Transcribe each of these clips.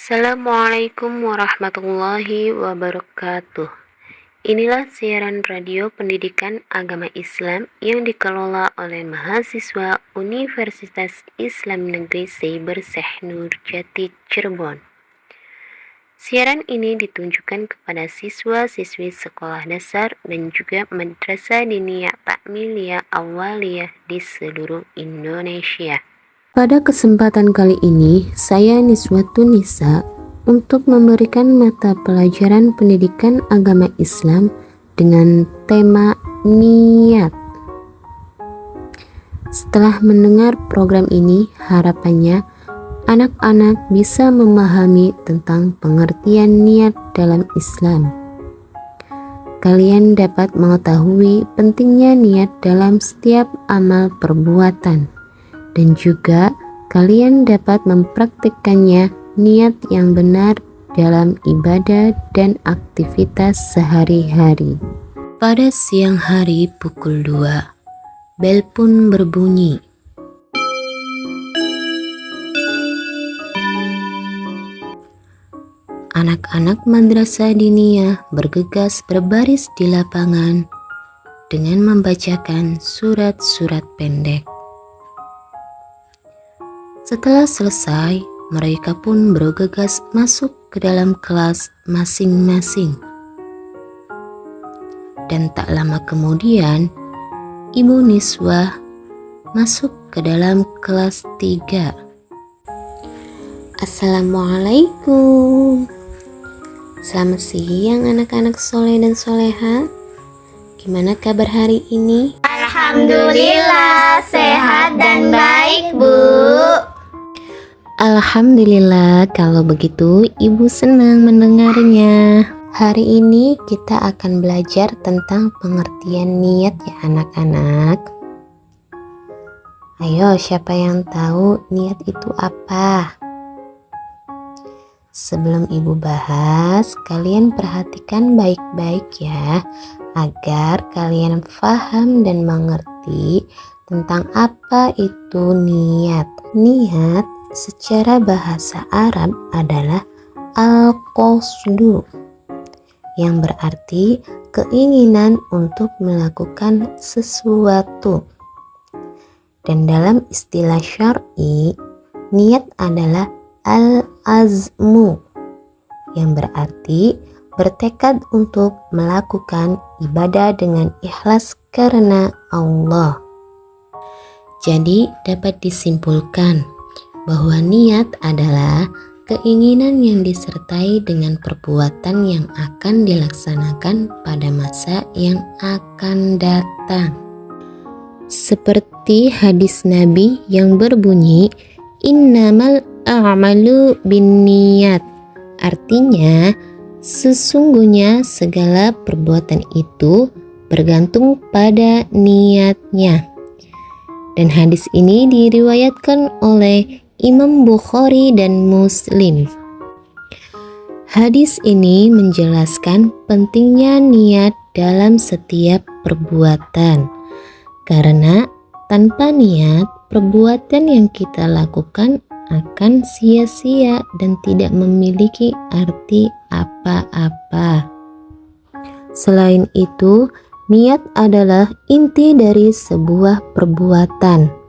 Assalamualaikum warahmatullahi wabarakatuh. Inilah siaran radio pendidikan agama Islam yang dikelola oleh mahasiswa Universitas Islam Negeri Seiber Syekh Nurjati Cirebon. Siaran ini ditunjukkan kepada siswa-siswi sekolah dasar dan juga madrasah diniyah takmiliyah awaliyah di seluruh Indonesia. Pada kesempatan kali ini, saya Niswatun Nisa untuk memberikan mata pelajaran pendidikan agama Islam dengan tema niat. Setelah mendengar program ini, harapannya anak-anak bisa memahami tentang pengertian niat dalam Islam. Kalian dapat mengetahui pentingnya niat dalam setiap amal perbuatan. Dan juga kalian dapat mempraktikkannya niat yang benar dalam ibadah dan aktivitas sehari-hari. Pada siang hari pukul 2, bel pun berbunyi. Anak-anak madrasah diniyah bergegas berbaris di lapangan dengan membacakan surat-surat pendek. Setelah selesai, mereka pun bergegas masuk ke dalam kelas masing-masing. Dan tak lama kemudian, Ibu Niswah masuk ke dalam kelas 3. Assalamualaikum. Selamat siang anak-anak soleh dan soleha. Gimana kabar hari ini? Alhamdulillah, sehat dan baik, Bu. Alhamdulillah, kalau begitu Ibu senang mendengarnya. Hari ini kita akan belajar tentang pengertian niat ya anak-anak. Ayo, siapa yang tahu niat itu apa? Sebelum Ibu bahas, kalian perhatikan baik-baik ya, agar kalian paham dan mengerti tentang apa itu niat. Niat secara bahasa Arab adalah al-qasdu, yang berarti keinginan untuk melakukan sesuatu. Dan dalam istilah syar'i, niat adalah al-azmu, yang berarti bertekad untuk melakukan ibadah dengan ikhlas karena Allah. Jadi dapat disimpulkan bahwa niat adalah keinginan yang disertai dengan perbuatan yang akan dilaksanakan pada masa yang akan datang. Seperti hadis Nabi yang berbunyi, innamal a'malu binniyat. Artinya, sesungguhnya segala perbuatan itu bergantung pada niatnya. Dan hadis ini diriwayatkan oleh Imam Bukhari dan Muslim. Hadis ini menjelaskan pentingnya niat dalam setiap perbuatan. Karena tanpa niat, perbuatan yang kita lakukan akan sia-sia dan tidak memiliki arti apa-apa. Selain itu, niat adalah inti dari sebuah perbuatan.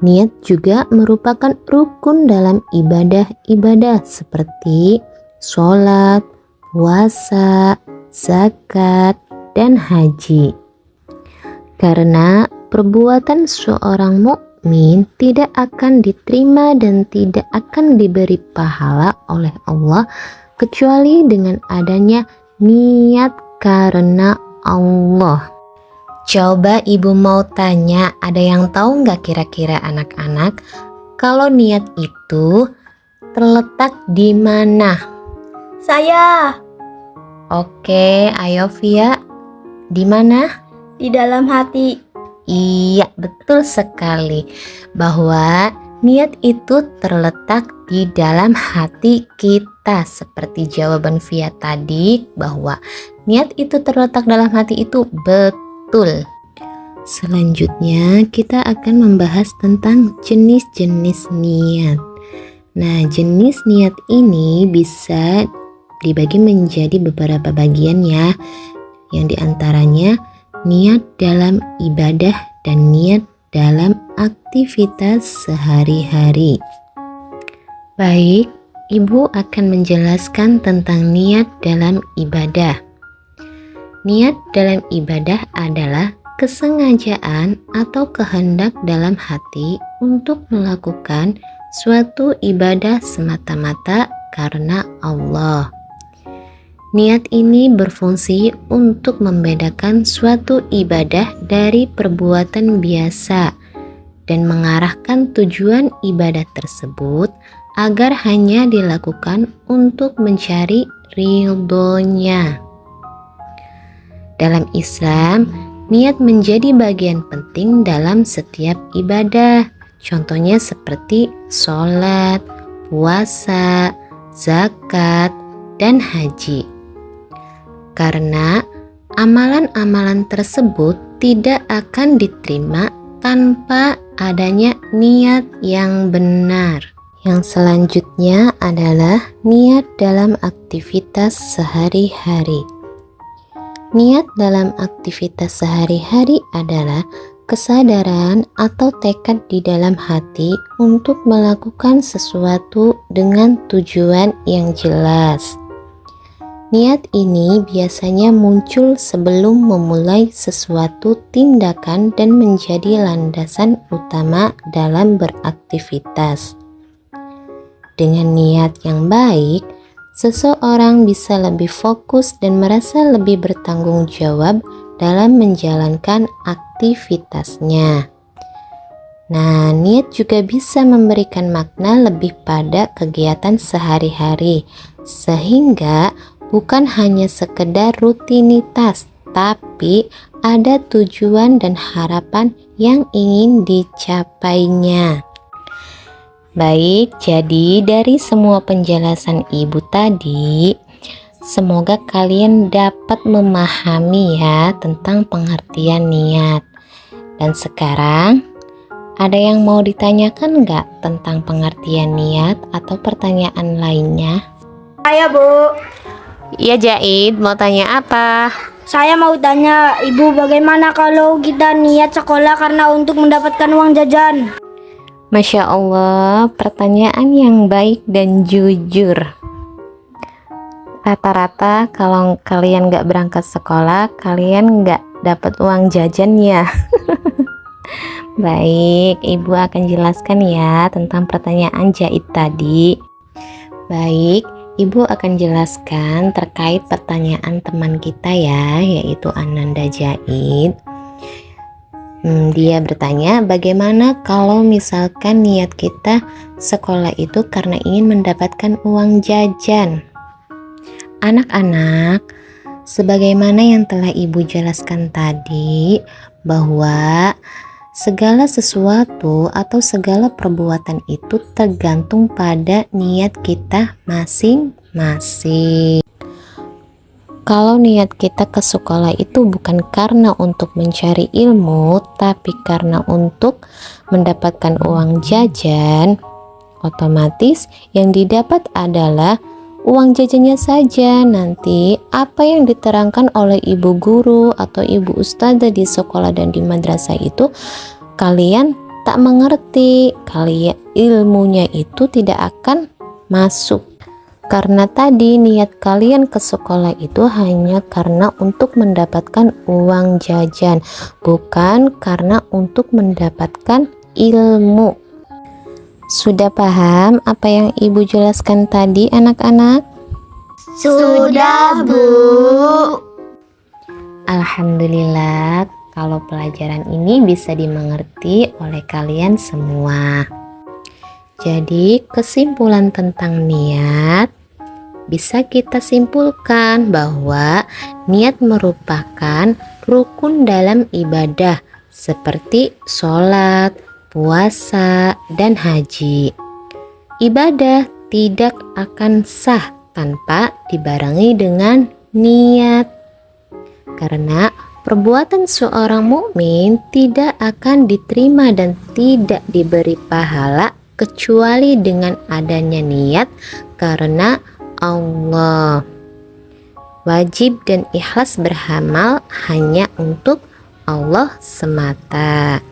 Niat juga merupakan rukun dalam ibadah-ibadah seperti sholat, puasa, zakat, dan haji. Karena perbuatan seorang mukmin tidak akan diterima dan tidak akan diberi pahala oleh Allah kecuali dengan adanya niat karena Allah. Coba Ibu mau tanya, ada yang tahu nggak kira-kira anak-anak kalau niat itu terletak di mana? Saya Oke, ayo Via, di mana? di dalam hati. Iya, betul sekali bahwa niat itu terletak di dalam hati kita. Seperti jawaban Via tadi bahwa niat itu terletak dalam hati itu betul. Selanjutnya kita akan membahas tentang jenis-jenis niat. Nah, jenis niat ini bisa dibagi menjadi beberapa bagian ya, yang diantaranya niat dalam ibadah dan niat dalam aktivitas sehari-hari. Baik, Ibu akan menjelaskan tentang niat dalam ibadah. Niat dalam ibadah adalah kesengajaan atau kehendak dalam hati untuk melakukan suatu ibadah semata-mata karena Allah. Niat ini berfungsi untuk membedakan suatu ibadah dari perbuatan biasa dan mengarahkan tujuan ibadah tersebut agar hanya dilakukan untuk mencari ridhonya. Dalam Islam, niat menjadi bagian penting dalam setiap ibadah. Contohnya seperti sholat, puasa, zakat, dan haji. Karena amalan-amalan tersebut tidak akan diterima tanpa adanya niat yang benar. Yang selanjutnya adalah niat dalam aktivitas sehari-hari. Niat dalam aktivitas sehari-hari adalah kesadaran atau tekad di dalam hati untuk melakukan sesuatu dengan tujuan yang jelas. Niat ini biasanya muncul sebelum memulai sesuatu tindakan dan menjadi landasan utama dalam beraktivitas. Dengan niat yang baik, seseorang bisa lebih fokus dan merasa lebih bertanggung jawab dalam menjalankan aktivitasnya. Nah, niat juga bisa memberikan makna lebih pada kegiatan sehari-hari, sehingga bukan hanya sekedar rutinitas, tapi ada tujuan dan harapan yang ingin dicapainya. Baik, jadi dari semua penjelasan Ibu tadi, semoga kalian dapat memahami ya tentang pengertian niat. Dan sekarang, ada yang mau ditanyakan nggak tentang pengertian niat atau pertanyaan lainnya? Saya, Bu. Iya Jaid, mau tanya apa? Saya mau tanya, Ibu, bagaimana kalau kita niat sekolah karena untuk mendapatkan uang jajan? Masya Allah, pertanyaan yang baik dan jujur. Rata-rata kalau kalian nggak berangkat sekolah, kalian nggak dapat uang jajan ya. Baik, Ibu akan jelaskan ya tentang pertanyaan Jaid tadi. Baik, Ibu akan jelaskan terkait pertanyaan teman kita ya, yaitu Ananda Jaid. Dia bertanya, bagaimana kalau misalkan niat kita sekolah itu karena ingin mendapatkan uang jajan? Anak-anak, sebagaimana yang telah Ibu jelaskan tadi, bahwa segala sesuatu atau segala perbuatan itu tergantung pada niat kita masing-masing. Kalau niat kita ke sekolah itu bukan karena untuk mencari ilmu, tapi karena untuk mendapatkan uang jajan, otomatis yang didapat adalah uang jajannya saja. Nanti apa yang diterangkan oleh ibu guru atau ibu ustazah di sekolah dan di madrasah itu kalian tak mengerti, kalian ilmunya itu tidak akan masuk. Karena tadi niat kalian ke sekolah itu hanya karena untuk mendapatkan uang jajan, bukan karena untuk mendapatkan ilmu. Sudah paham apa yang Ibu jelaskan tadi, anak-anak? Sudah, Bu. Alhamdulillah, kalau pelajaran ini bisa dimengerti oleh kalian semua. Jadi, kesimpulan tentang niat bisa kita simpulkan bahwa niat merupakan rukun dalam ibadah seperti sholat, puasa, dan haji. Ibadah tidak akan sah tanpa dibarengi dengan niat. Karena perbuatan seorang mukmin tidak akan diterima dan tidak diberi pahala kecuali dengan adanya niat karena Allah. Wajib dan ikhlas beramal hanya untuk Allah semata,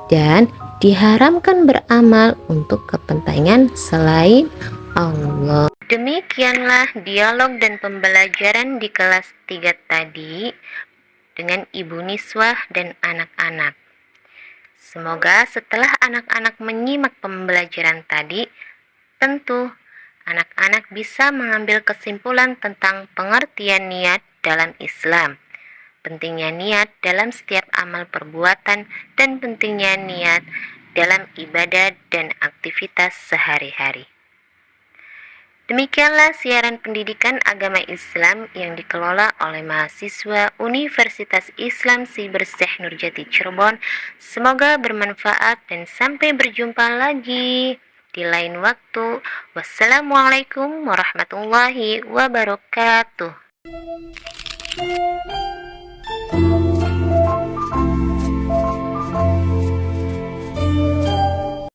dan diharamkan beramal untuk kepentingan selain Allah. Demikianlah dialog dan pembelajaran di kelas 3 tadi dengan Ibu Niswah dan anak-anak. Semoga setelah anak-anak menyimak pembelajaran tadi, tentu anak-anak bisa mengambil kesimpulan tentang pengertian niat dalam Islam, pentingnya niat dalam setiap amal perbuatan, dan pentingnya niat dalam ibadah dan aktivitas sehari-hari. Demikianlah siaran pendidikan agama Islam yang dikelola oleh mahasiswa Universitas Islam Siber Syekh Nurjati Cirebon. Semoga bermanfaat dan sampai berjumpa lagi di lain waktu. Wassalamualaikum warahmatullahi wabarakatuh.